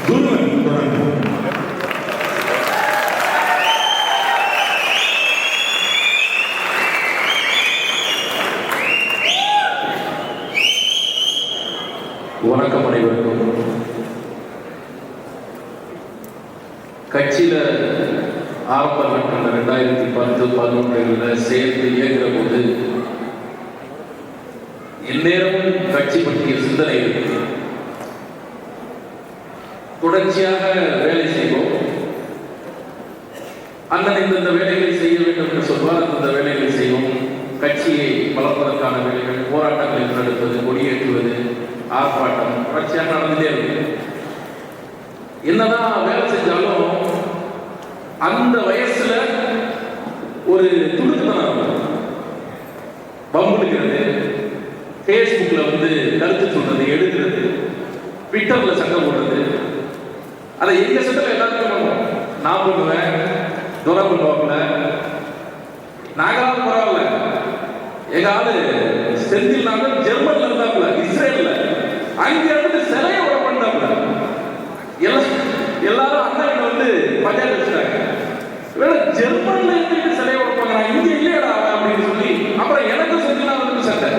வணக்கம் அனைவருக்கும். கட்சியில ஆரம்ப கட்டணம் 2010-11 சேர்ந்து இயங்குற போது எந்நேரமும் கட்சி பற்றிய சிந்தனை இருக்கு. தொடர்ச்சியாக வேலை செய்வோம். அண்ணன் இந்த வேலைகளை செய்ய வேண்டும் என்று சொல்வார், அந்த வேலைகளை செய்வோம். கட்சியை வளர்ப்பதற்கான வேலைகள், போராட்டங்களை நடத்துவது, கொடியேற்றுவது, ஆர்ப்பாட்டம் தொடர்ச்சியாக நடந்துட்டே இருக்கு. என்னதான் வேலை செஞ்சாலும் அந்த வயசுல ஒரு துடுக்குத்தனம், பம்புடுக்கிறது, பேஸ்புக்ல கருத்து சொல்றது, எடுக்கிறது, ட்விட்டர்ல சட்டம் போடுறது, அதை எங்க சட்டம் எல்லாருக்கும் பண்ணுவோம். நான் பண்ணுவேன், துரை பண்ணுவாப்புல, நாகாவது பரவாயில்ல. எங்க ஆளு செந்தில் நாங்கள் ஜெர்மன்ல இருந்தாப்புல, இஸ்ரேல்ல அங்க இருந்து சிலையை உட பண்ணாப்புல. எல்லாரும் அண்ணன் பஞ்சாயத்து வச்சுட்டாங்க. ஜெர்மன்ல இருந்து சிலையை உடப்பாங்க, இங்க இல்லையடா அப்படின்னு சொல்லி அப்புறம் எனக்கு செந்தில் சண்டை.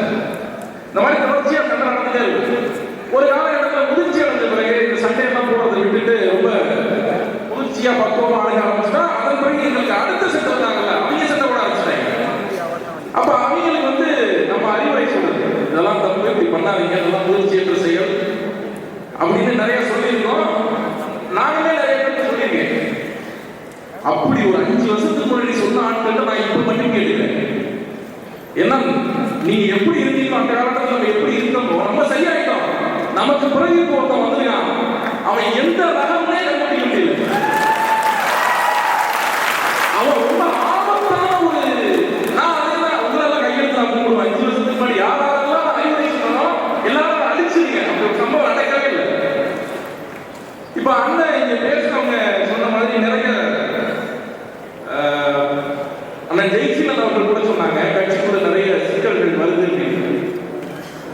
இந்த மாதிரி தொடர்ச்சியா சண்டை நடந்துட்டே இருக்கு. ஒரு காலகட்டத்தில் முதிர்ச்சி அடைஞ்ச பிறகு இந்த சண்டையெல்லாம் போடுறதை விட்டுட்டு ரொம்ப முதிர்ச்சியா பக்குவமா அடைய ஆரம்பிச்சுட்டா, அதன் பிறகு எங்களுக்கு அடுத்த சண்டை வந்தாங்கல்ல, அவங்க சண்டை போட ஆரம்பிச்சிட்டாங்க. அப்ப அவங்களுக்கு நம்ம அறிவுரை சொல்றது, இதெல்லாம் தப்பு, இப்படி பண்ணாதீங்க, இதெல்லாம் முதிர்ச்சியற்ற செயல் அப்படின்னு நிறைய சொல்லியிருக்கோம். நாங்களே நிறைய பேர் சொல்லியிருக்கேன். அப்படி ஒரு 5 வருஷத்துக்கு முன்னாடி சொன்ன ஆட்கள் நான் இப்ப மட்டும் கேட்டுக்கிறேன். ஏன்னா நீங்க எப்படி இருந்தீங்களோ அந்த காலத்துல நம்ம எப்படி இருந்தோமோ நம்ம சரியாயிட்டோம். நமக்கு பிறகு ஒருத்தன் வந்துருக்கான், அவன் எந்த ரகம்னே கண்டுபிடிக்க முடியல. அவன் ரொம்ப ஆபத்தான நான் அதெல்லாம் உங்களெல்லாம் கையெழுத்து நான் கும்பிடுவேன். 5 வருஷத்துக்கு முன்னாடி யாரெல்லாம் அறிவுரை சொன்னோம் எல்லாரும் அழிச்சிருங்க. அப்படி ஒரு சம்பவம் நடக்கவே இல்லை. இப்ப அண்ணன் இங்க பேசுறவங்க சொன்ன மாதிரி நிறைய அண்ணன் ஜெய்சிலன் அவர்கள் கூட சொன்னாங்க, கட்சிக்குள்ள நிறைய சிக்கல்கள் வருது.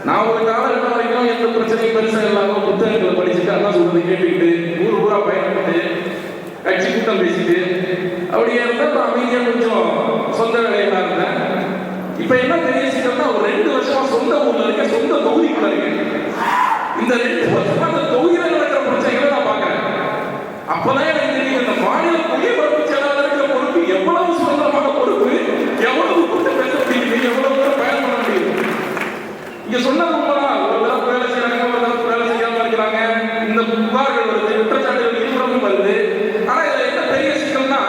நான் ஒரு காலகட்டம் வரைக்கும் எந்த பிரச்சனையும் பெருசா இல்லாம புத்தகங்களை படிச்சுட்டு அண்ணா சொல்றதை கேட்டுக்கிட்டு ஊர் ஊரா பயன்பட்டு கட்சி கூட்டம் பேசிட்டு அப்படியே இருந்தா நான் அமைதியா கொஞ்சம் சொந்த வேலையெல்லாம் இருந்தேன். இப்ப என்ன பெரிய சிக்கல்னா, ஒரு 2 வருஷமா சொந்த ஊர்ல இருக்க, சொந்த தொகுதிக்குள்ள இருக்கேன். இந்த 2 வருஷமா அந்த தொகுதியில நடக்கிற பிரச்சனைகளை நான் பாக்குறேன். அப்பதான் எனக்கு தெரியும், இந்த மாநில குடியரசு செயலாளருக்கு பொறுப்பு எவ்வளவு சுதந்திரமான பொறுப்பு, எவ்வளவு கூட்டம் பேச முடியும், எவ்வளவு தூரம் பயணம் பண்ண முடியும். இங்க சொன்னது உண்மைதான். ஒரு தரப்பு வேலை செய்யறாங்க, ஒரு தரப்பு வேலை செய்யாம இருக்கிறாங்க. இந்த புகார்கள் வருது, குற்றச்சாட்டுகள் இருபுறமும் வருது. ஆனா இதுல என்ன பெரிய சிக்கல்னா,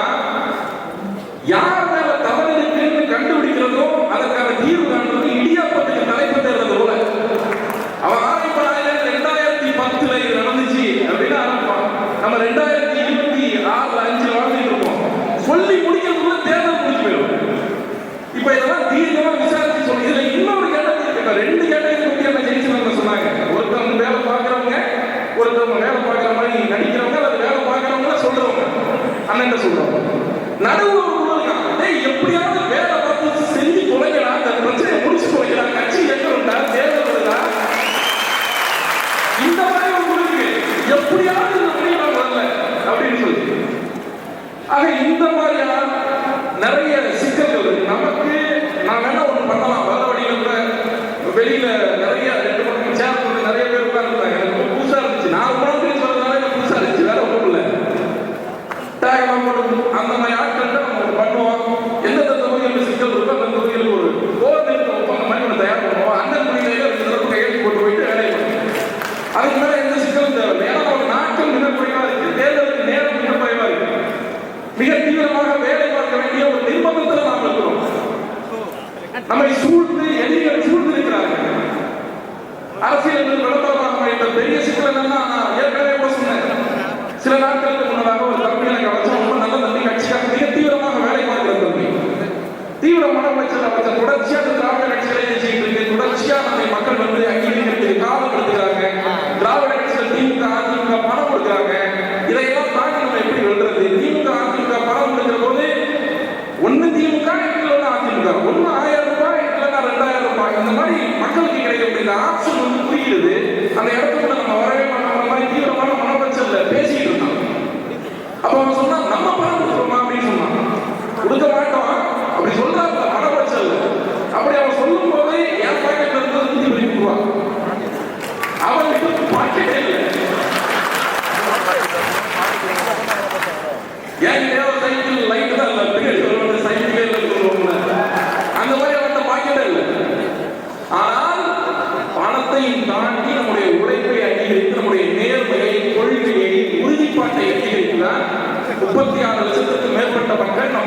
யார் மேல தவறு இருக்குன்னு கண்டுபிடிக்கிறதும் அதற்கான தீர்வு காண்றது இடியாப்பத்துக்கு தலைப்பு தேர்றது போல. அவன் ஆரம்பிப்பான 2010 இது நடந்துச்சு அப்படின்னு ஆரம்பிப்பான். நம்ம 2026 5 வாழ்ந்துட்டு இருப்போம். சொல்லி முடிக்கிறதுக்குள்ள தேர்தல் முடிச்சு போயிடும். இப்ப இதெல்லாம் தீர்க்கமா விசாரிச்சு சொல்லி இதுல இன்னொரு கேட்டகரி இருக்கு. 2 கேட்டகரி பத்தி என்ன ஜெயிச்சு சொன்னாங்க. ஒருத்தவங்க வேலை பார்க்கறவங்க, ஒருத்தவங்க வேலை பார்க்கற மாதிரி நடிக்கிறவங்க, அல்லது வேலை பார்க்கறவங்க சொல்றவங்க, அண்ணன் சொல்றவங்க. நடுவுல ஒரு குழு இருக்காங்க. எப்படியாவது வேலை பார்த்து செஞ்சு தொலைங்கடா, அந்த பிரச்சனையை முடிச்சு தொலைங்கடா, கட்சி எங்கடா, தேர்தல் வருதா, இந்த மாதிரி ஒரு குழு இருக்கு. எப்படியாவது இந்த முடிவு வரல அப்படின்னு சொல்லி. ஆக இந்த மாதிரியான நிறைய சிக்கல்கள் இருக்கு நமக்கு. நான் வேணா ஒண்ணு பண்ணலாம், வர வழியில கூட வெளியில நிறைய 2 பக்கம் சேர்ந்து நிறைய பேர் உட்கார்ந்துருந்தாங்க. எனக்கு ரொம்ப புதுசா இருந்துச்சு. நான் உணர்ந்து சொல்றதுனால எனக்கு புதுசா இருந்துச்சு, வேற ஒன்றும் இல்லை. அந்த மாதிரி ஆட்கள் நம்ம பண்ணுவோம். எந்தெந்த தொகுதிகளுக்கு சிக்கல் இருக்கோ அந்த தொகுதிகளுக்கு ஒரு போர் நிறுத்த ஒப்பந்தம் மாதிரி ஒன்று தயார் பண்ணுவோம். அந்த தொகுதியில கையெழுத்து போட்டு போயிட்டு வேலையை பண்ணுவோம். அதுக்கு மேல எந்த சிக்கலும் தேவை. ஏன்னா ஒரு நாட்கள் மிக குறைவா இருக்கு, தேர்தலுக்கு நேரம் மிக குறைவா இருக்கு. மிக தீவிரமாக வேலை பார்க்க வேண்டிய ஒரு நிர்பந்தத்தில் நாம் இருக்கிறோம். நம்மை சூழ்ந்து எதிரிகள் சூழ்ந்து இருக்கிறார்கள். அரசியல் விளம்பரமாக என்ற பெரிய சிக்கல் என்னன்னா, நான் ஏற்கனவே கூட சொன்னேன். சில நாட்களுக்கு முன்னதாக ஒரு கம்பெனியில கிடைச்சா ரொம்ப நல்ல தம்பி, கட்சிக்காக மிக தீவிரமாக வேலை பார்க்கிற தம்பி, தீவிரமான அமைச்சர் தொடர்ச்சியா திராவிட கட்சிகளை செய்து தொடர்ச்சியா நம்ம மக்கள் அங்கீகரிக்கிறதுக்கு காலம் எடுத்துக்கிறாங்க. திராவிட கட்சிகள் திமுக அதிமுக பணம் கொடுக்குறாங்க. இதையெல்லாம் தாண்டி நம்ம எப்படி வெல்றது? திமுக அதிமுக பணம் கொடுக்கிற போது ஒண்ணு திமுக, இல்லைன்னா அதிமுக, ஒண்ணு 1000 ரூபாய், இல்லைன்னா 2000 ரூபாய், இந்த மாதிரி மக்களுக்கு கிடைக்கக்கூடிய ஆப்ஷன் புரியுது. அந்த இடத்துக்குள்ள நம்ம வரவே மாட்டோம். அந்த மாதிரி தீவிரமான மனோபட்சம் இல்லை.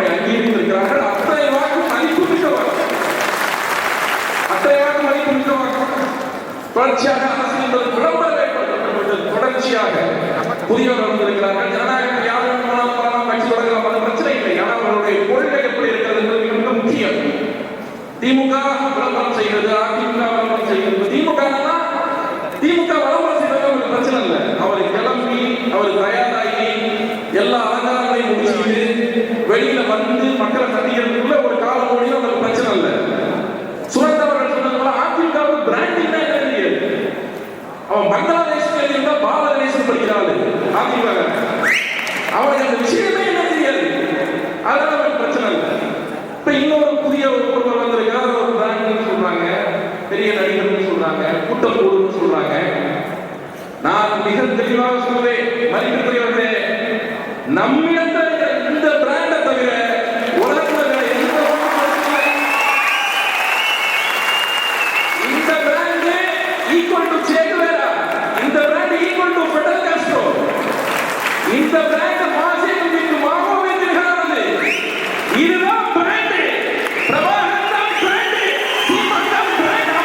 அவரை அங்கீகரித்திருக்கிறார்கள். அத்தனை வாக்கு மதிப்பு மிக்க வாக்கு, அத்தனை வாக்கு மதிப்பு மிக்க வாக்கு. தொடர்ச்சியாக அரசு என்பது விளம்பரம் ஏற்படுத்தப்பட்டது. தொடர்ச்சியாக புதியவர் வந்திருக்கிறார்கள். ஜனநாயகம் யாரும் போனாலும் கட்சி தொடங்கலாம், அது பிரச்சனை இல்லை. ஆனால் அவருடைய கொள்கை எப்படி இருக்கிறது என்பது மிக முக்கியம். திமுக விளம்பரம் செய்கிறது, அதிமுக விளம்பரம் செய்கிறது. திமுக விளம்பரம் செய்வது அவருக்கு பிரச்சனை இல்லை. அவரை கிளம்பி அவர் தயாராகி எல்லா அலங்காரங்களையும் முடிச்சுட்டு வெளியில வந்து மக்களை சந்திக்கிறதுக்குள்ள ஒரு காலம் ஓடியும் அவருக்கு பிரச்சனை இல்லை. சுரந்தவர்கள் சொன்னது போல அதிமுக பிராண்டிங் தான் தெரியாது. அவன் பங்களாதேஷ் இருந்தா பாலதேசம் படிக்கிறாள் அதிமுக, அவனுக்கு அந்த விஷயமே என்ன தெரியாது. அதனால அவருக்கு பிரச்சனை இல்லை. இப்ப இன்னொரு புதிய ஒருவர் வந்திருக்காரு, ஒரு பிராண்ட் சொல்றாங்க, பெரிய நடிகர்கள் சொல்றாங்க, கூட்டம் கூடுன்னு சொல்றாங்க. நான் மிக தெளிவாக சொல்றேன், மதிப்பிற்குரியவர்களே, நம்மிடத்தில் இந்த பிராண்டை தவிர உலகத்தில் எந்த இந்த brand equal to Che Guevara, இந்த brand equal to Fidel Castro, இந்த பிராண்ட் மாசேக்கு விட்டு மாவோவே தெரியாது. இதுதான் பிராண்ட். பிரபாகரன் தான் பிராண்ட், சீமான் தான் பிராண்ட்.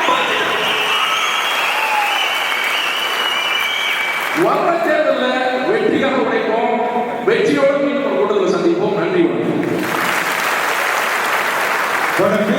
வர தேர்தலில் வெற்றியாக உடைப்போம். வெற்றியோடு மீண்டும் கூட்டத்தில் சந்திப்போம். நன்றி. தொடர்ந்து